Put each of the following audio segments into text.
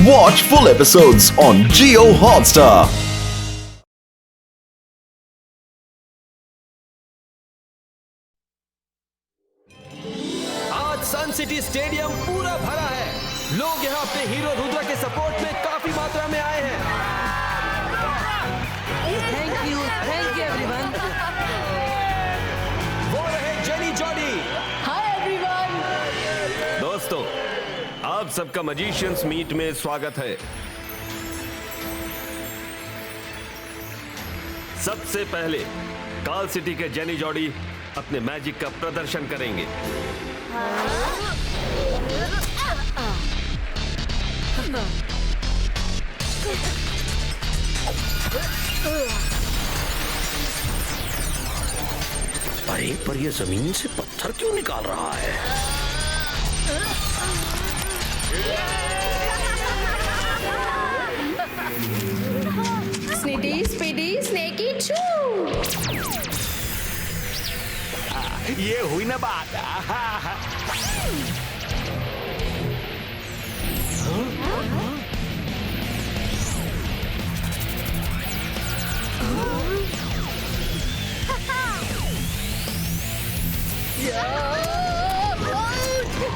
Watch full episodes on Jio Hotstar. आज सन city stadium पूरा भरा है। लोग यहाँ अपने हीरो रुद्र के सपोर्ट में काफी मात्रा में आए हैं। Thank you everyone. वो रहे जेनी जॉडी। Hi everyone. दोस्तों, आप सबका मजिशियंस मीट में स्वागत है। सबसे पहले काल सिटी के जेनी जॉडी अपने मैजिक का प्रदर्शन करेंगे। अरे पर ये जमीन से पत्थर क्यों निकाल रहा है? स्निटी स्पीडी स्नेकी चू। ये हुई ना बात।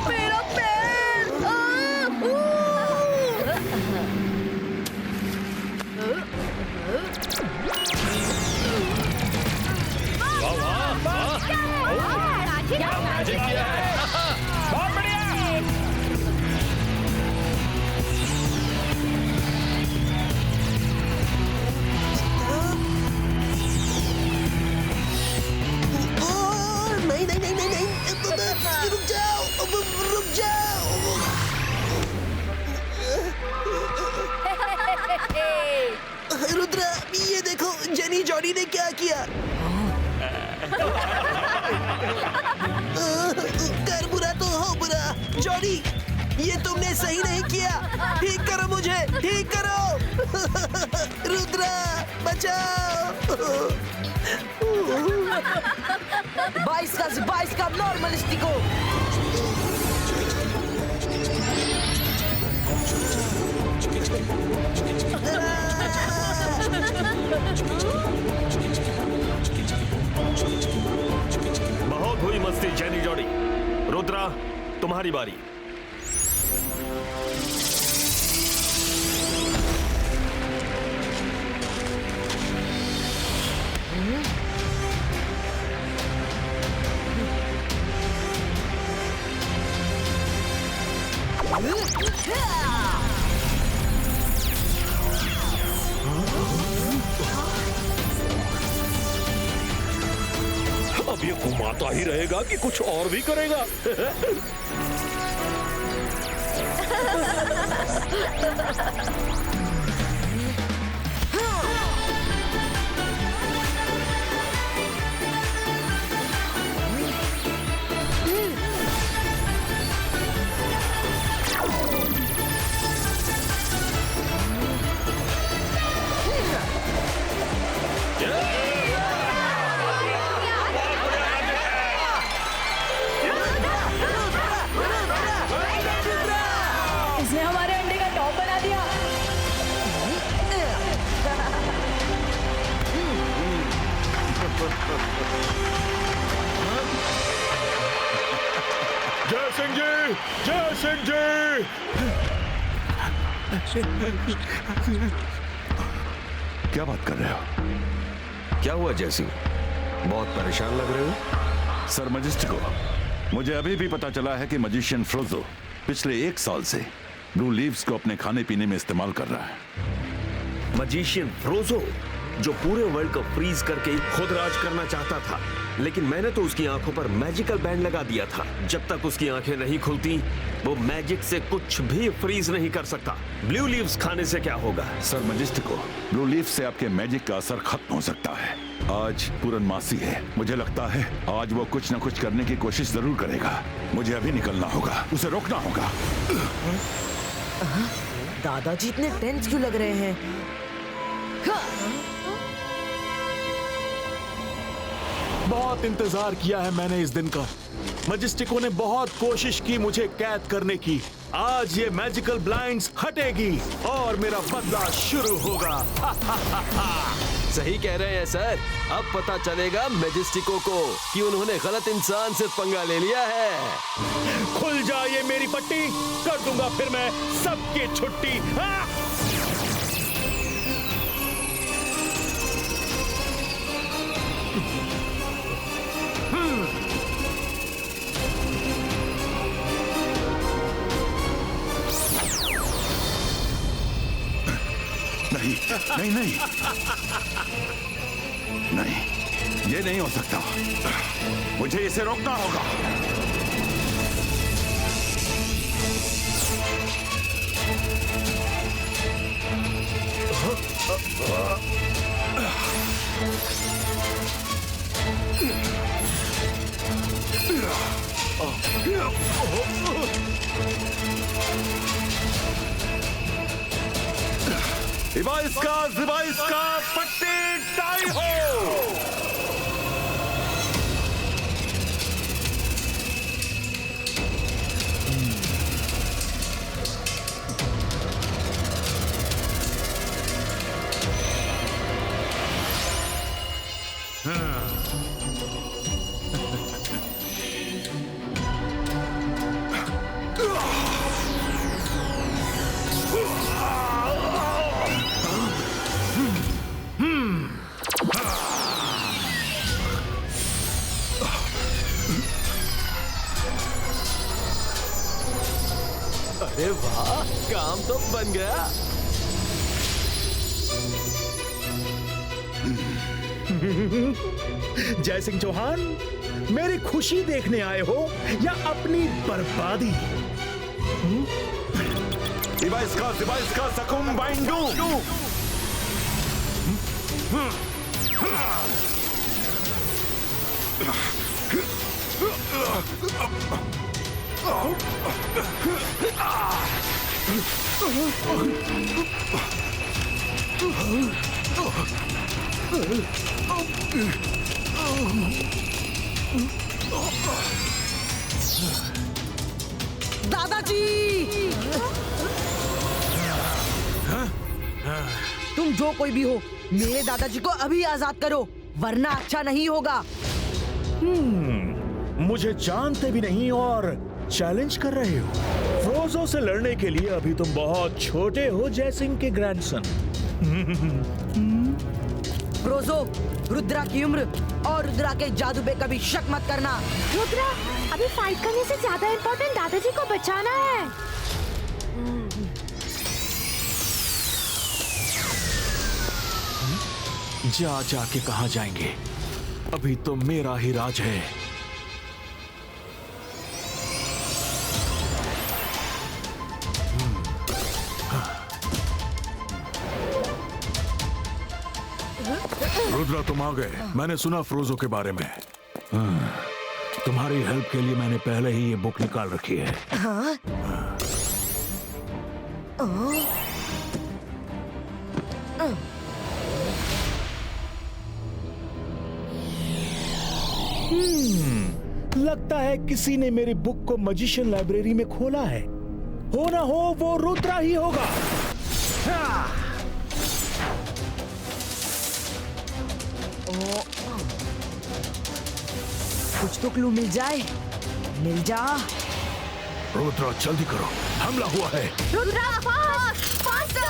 मेरा पैर। बहुत बढ़िया। नहीं नहीं नहीं नहीं नहीं, रुक जाओ, रुक जाओ। रुद्र, ये देखो जेनी जॉडी ने क्या किया। कर बुरा तो हो बुरा। जॉडी, ये तुमने सही नहीं किया। ठीक करो मुझे, ठीक करो। रुद्र, बचाओ। 22 का नॉर्मलिस्टिको। बहुत हुई मस्ती जेनी जॉडी। रुद्रा, तुम्हारी बारी। अब ये घुमाता ही रहेगा कि कुछ और भी करेगा? इसने हमारे अंडे का टॉप बना दिया। जय सिंह जी, जय सिंह जी। क्या बात कर रहे हो? क्या हुआ जय सिंह? बहुत परेशान लग रहे हो। सर मजिस्टिको, मुझे अभी भी पता चला है कि मजिशियन फ्रोजो पिछले 1 साल से ब्लू लीव्स को अपने खाने पीने में इस्तेमाल कर रहा है। मजिशियन फ्रोजो, जो पूरे वर्ल्ड को फ्रीज करके खुद राज करना चाहता था, लेकिन मैंने तो उसकी आंखों पर मैजिकल बैंड लगा दिया था। जब तक उसकी आंखें नहीं खुलती, वो मैजिक से कुछ भी फ्रीज नहीं कर सकता। ब्लू लीव्स खाने से क्या होगा? सर मजिस्टिको, ब्लू लीफ से आपके मैजिक का असर खत्म हो सकता है। आज पूर्णमासी है, मुझे लगता है आज वो कुछ न कुछ करने की कोशिश जरूर करेगा। मुझे अभी निकलना होगा, उसे रोकना होगा। दादाजी इतने टेंस क्यों लग रहे हैं? बहुत इंतजार किया है मैंने इस दिन का। मजिस्टिको ने बहुत कोशिश की मुझे कैद करने की, आज ये मैजिकल ब्लाइंड्स हटेगी और मेरा बदला शुरू होगा। सही कह रहे हैं सर। अब पता चलेगा मैजेस्टिको को कि उन्होंने गलत इंसान से पंगा ले लिया है। खुल जाए मेरी पट्टी, कर दूंगा फिर मैं सबकी छुट्टी। हाँ! नहीं नहीं नहीं नहीं, ये नहीं हो सकता। मुझे इसे रोकना होगा। इसका पट्टी टाई हो। अरे वाह, काम तो बन गया। जय सिंह चौहान, मेरी खुशी देखने आए हो या अपनी बर्बादी? इसका सकुम बाइंडू। दादाजी, तुम जो कोई भी हो, मेरे दादाजी को अभी आजाद करो, वरना अच्छा नहीं होगा। मुझे जानते भी नहीं और चैलेंज कर रहे हो। फ्रोजो से लड़ने के लिए अभी तुम बहुत छोटे हो, जयसिंह के ग्रैंडसन। फ्रोजो, रुद्रा की उम्र और रुद्रा के जादू पे कभी शक मत करना। रुद्रा, अभी फाइट करने से ज्यादा इम्पोर्टेंट दादाजी को बचाना है। जाके कहाँ जाएंगे? अभी तो मेरा ही राज है। रुद्रा, तुम आ गए। मैंने सुना फ्रोजो के बारे में। तुम्हारी हेल्प के लिए मैंने पहले ही ये बुक निकाल रखी है। लगता है किसी ने मेरी बुक को मैजिशियन लाइब्रेरी में खोला है। हो ना हो वो रुद्रा ही होगा। कुछ तो क्लू मिल जाए। मिल जा। रुद्रा, जल्दी करो, हमला हुआ है। Rudra, fast, faster.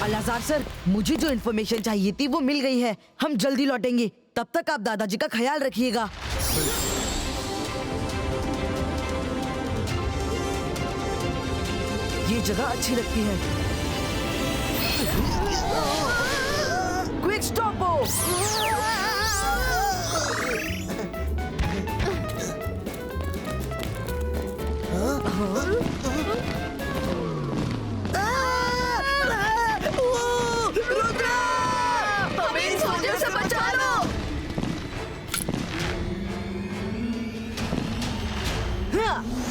अलाजार सर, मुझे जो इन्फॉर्मेशन चाहिए थी वो मिल गई है। हम जल्दी लौटेंगे। तब तक आप दादाजी का ख्याल रखिएगा। ये जगह अच्छी लगती है। Quick stop.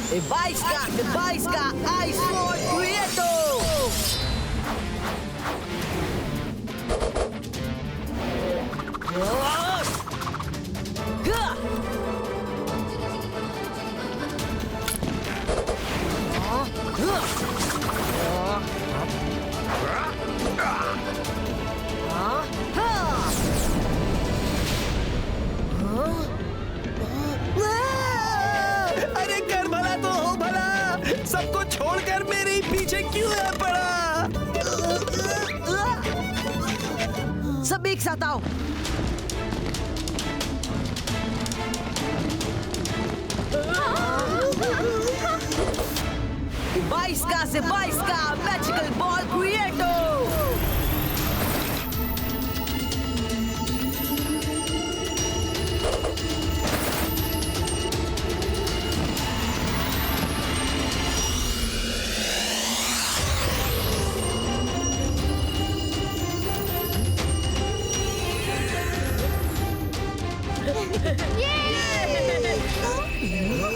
22 का आइस फोर्ट क्रिएटो। अरे कर भला तो हो भला, सबको छोड़कर मेरे ही पीछे क्यों है पड़ा? सब एक साथ आओ। बाईस का मैजिकल बॉल क्रिएटो।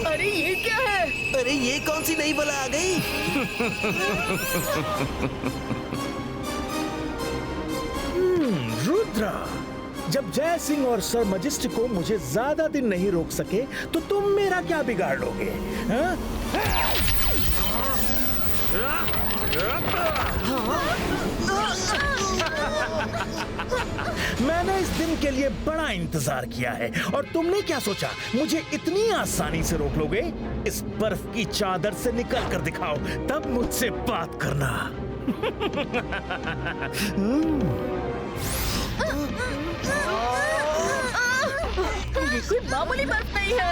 अरे ये क्या है? अरे ये कौन सी नई बला आ गई? रुद्रा, जब जय सिंह और सर मजिस्टिको मुझे ज्यादा दिन नहीं रोक सके तो तुम मेरा क्या बिगाड़ लोगे? हाँ? मैंने इस दिन के लिए बड़ा इंतजार किया है और तुमने क्या सोचा मुझे इतनी आसानी से रोक लोगे? इस बर्फ की चादर से निकल कर दिखाओ, तब मुझसे बात करना। ये कोई मामूली बर्फ नहीं है।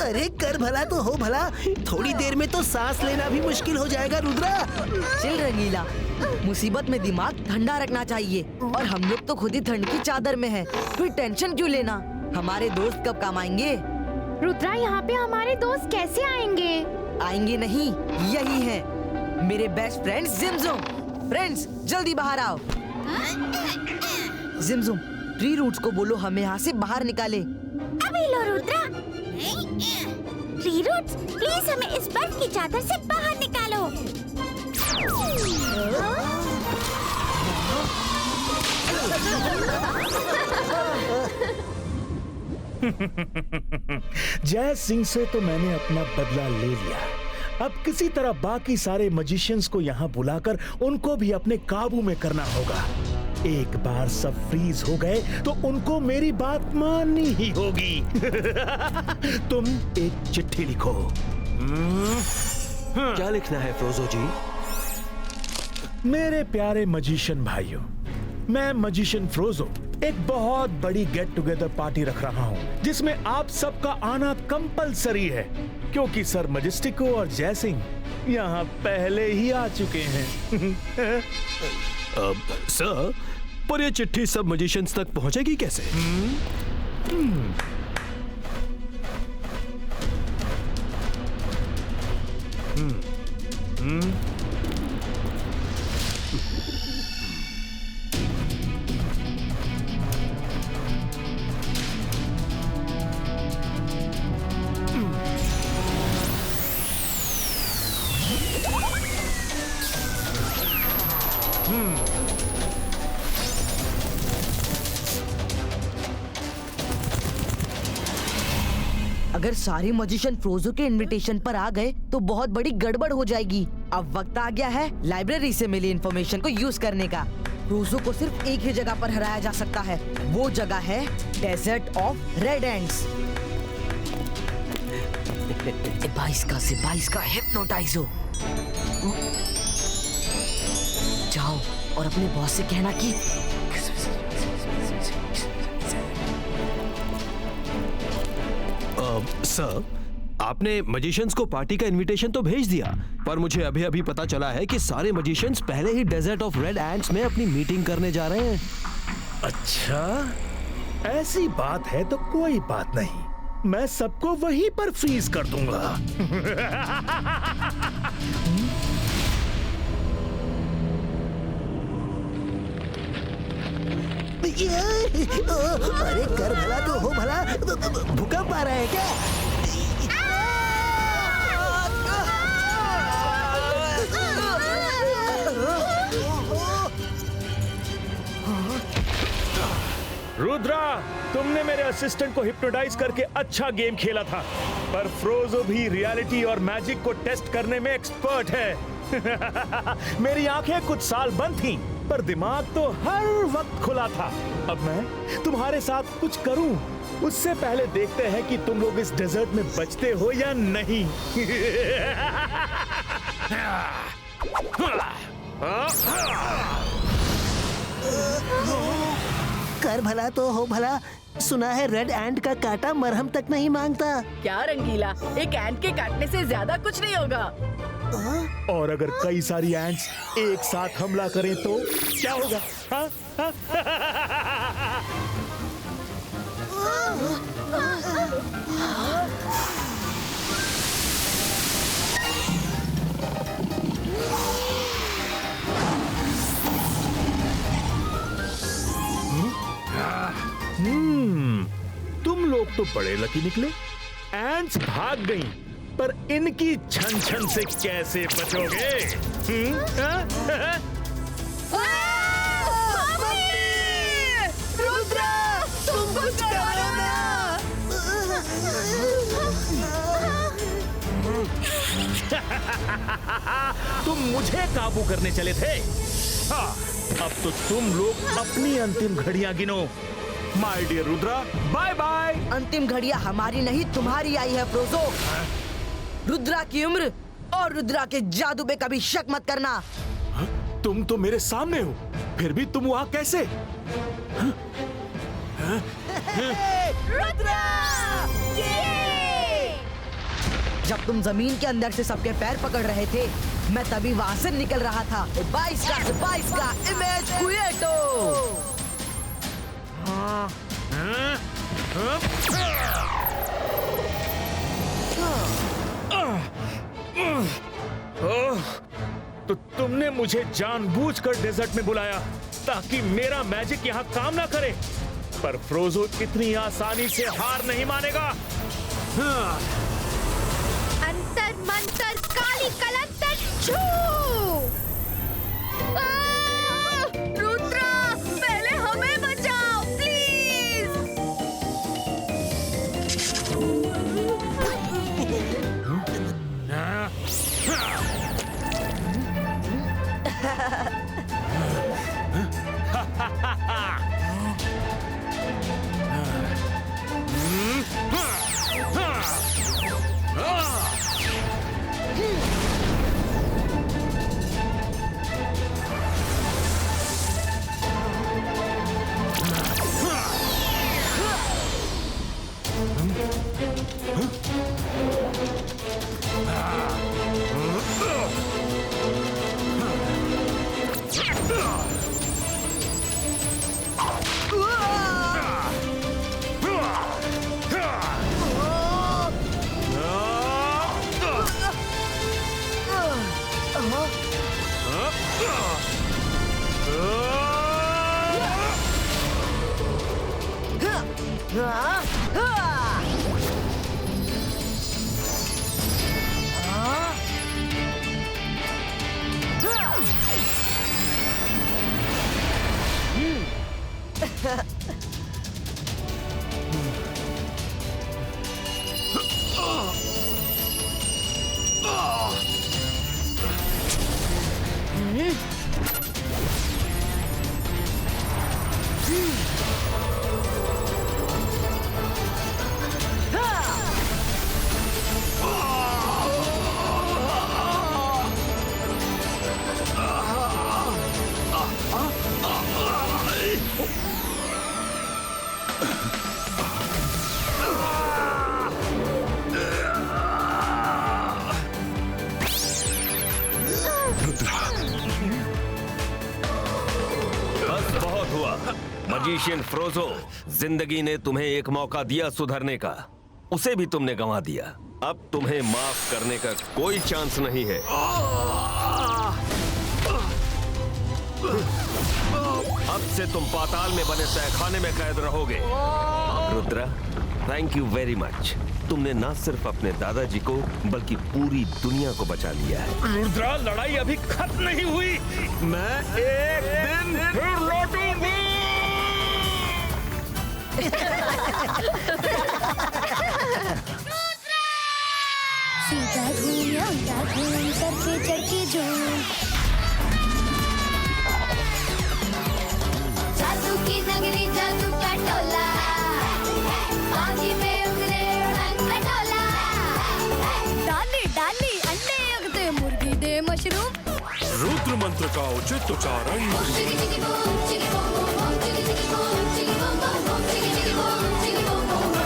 अरे कर भला तो हो भला, थोड़ी देर में तो सांस लेना भी मुश्किल हो जाएगा रुद्रा। चिल रंगीला, मुसीबत में दिमाग ठंडा रखना चाहिए और हम लोग तो खुद ही ठंड की चादर में हैं। फिर टेंशन क्यों लेना? हमारे दोस्त कब काम आएंगे? रुद्रा, यहाँ पे हमारे दोस्त कैसे आएंगे? आएंगे नहीं, यही है मेरे बेस्ट फ्रेंड्स जिमजुम। फ्रेंड्स जल्दी बाहर आओ। जिमजुम, ट्री रूट्स को बोलो हमें यहाँ से बाहर निकाले। अभी लो रुद्रा। ट्री रूट्स, प्लीज हमें इस बर्फ की चादर से बाहर निकालो। जय सिंह से तो मैंने अपना बदला ले लिया। अब किसी तरह बाकी सारे मजिशियंस को यहाँ बुलाकर उनको भी अपने काबू में करना होगा। एक बार सब फ्रीज हो गए तो उनको मेरी बात माननी ही होगी। तुम एक चिट्ठी लिखो। क्या लिखना है फ्रोजो जी? मेरे प्यारे मजिशियन भाइयों, मैं मजिशियन फ्रोजो एक बहुत बड़ी गेट टुगेदर पार्टी रख रहा हूँ जिसमें आप सबका आना कंपलसरी है, क्योंकि सर मजिस्टिको और जय सिंह यहाँ पहले ही आ चुके हैं। सर, पर ये चिट्ठी सब मजिशियंस तक पहुंचेगी कैसे? अगर सारे मजिशियन फ्रोजो के इनविटेशन पर आ गए तो बहुत बड़ी गड़बड़ हो जाएगी। अब वक्त आ गया है लाइब्रेरी से मिली इन्फॉर्मेशन को यूज करने का। फ्रोजो को सिर्फ एक ही जगह पर हराया जा सकता है, वो जगह है डेजर्ट ऑफ रेड एंड्स। 22 का हिप्नोटाइज हो। जाओ और अपने बॉस से कहना कि सर, आपने मजिशियंस को पार्टी का इनविटेशन तो भेज दिया, पर मुझे अभी अभी पता चला है कि सारे मजिशियंस पहले ही डेजर्ट ऑफ रेड एंड्स में अपनी मीटिंग करने जा रहे हैं। अच्छा, ऐसी बात है तो कोई बात नहीं, मैं सबको वहीं पर फ्रीज कर दूंगा। अरे कर भला तो हो भला, भूकंप आ रहा है क्या? रुद्रा, तुमने मेरे असिस्टेंट को हिप्नोटाइज करके अच्छा गेम खेला था, पर फ्रोजो भी रियलिटी और मैजिक को टेस्ट करने में एक्सपर्ट है। मेरी आंखें कुछ साल बंद थीं, पर दिमाग तो हर वक्त खुला था। अब मैं तुम्हारे साथ कुछ करूं, उससे पहले देखते हैं कि तुम लोग इस डेजर्ट में बचते हो या नहीं। कर भला तो हो भला। सुना है रेड एंट का कांटा मरहम तक नहीं मांगता। क्या रंगीला, एक एंट के काटने से ज्यादा कुछ नहीं होगा। और अगर कई सारी एंट्स एक साथ हमला करें तो क्या होगा? हाँ? तुम लोग तो बड़े लकी निकले। एंट्स भाग गईं, पर इनकी छन छन से कैसे बचोगे? रुद्रा, तुम कुछ करो ना। तुम मुझे काबू करने चले थे। हाँ, अब तो तुम लोग अपनी अंतिम घड़ियां गिनो। My dear Rudra, bye bye. अंतिम घड़ियां हमारी नहीं तुम्हारी आई है फ्रोजो। रुद्रा की उम्र और रुद्रा के जादू पे कभी शक मत करना। तुम तो मेरे सामने हो, फिर भी तुम वहां कैसे? रुद्रा! जब तुम जमीन के अंदर से सबके पैर पकड़ रहे थे, मैं तभी वहां से निकल रहा था। 22 का इमेज क्रिएटो। तो तुमने मुझे जानबूझकर डेजर्ट में बुलाया ताकि मेरा मैजिक यहाँ काम ना करे, पर फ्रोजो इतनी आसानी से हार नहीं मानेगा। अंतर मंतर काली कलंतर छू। रुद्रा, पहले हमें बचाओ प्लीज। मजिशियन फ्रोजो, जिंदगी ने तुम्हें एक मौका दिया सुधरने का, उसे भी तुमने गंवा दिया। अब तुम्हें माफ करने का कोई चांस नहीं है। अब से तुम पाताल में बने तहखाने में कैद रहोगे। Rudra, thank you very much. तुमने ना सिर्फ अपने दादाजी को बल्कि पूरी दुनिया को बचा लिया है। रुद्रा, लड़ाई अभी खत्म नहीं हुई। मैं एक दिन फिर लौटूंगी। सीधा घूम लौटा घूम सबके चढ़ के झूम जादू की नगरी जादू का टोला आगे में उगले रंग का टोला डाली डाली अंडे अगते मुर्गी दे मशरूम रुद्र मंत्र का उचित उच्चारण चिकी चिकी बूम चिकी बूम बूम चिकी चिकी बूम चिकी बूम बूम बूम चिकी चिकी बूम चिकी boom boom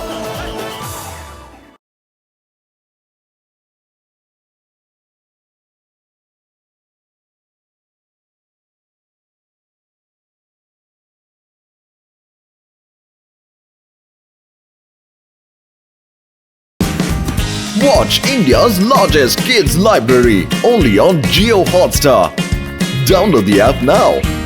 Watch India's largest kids library only on Jio Hotstar. Download the app now.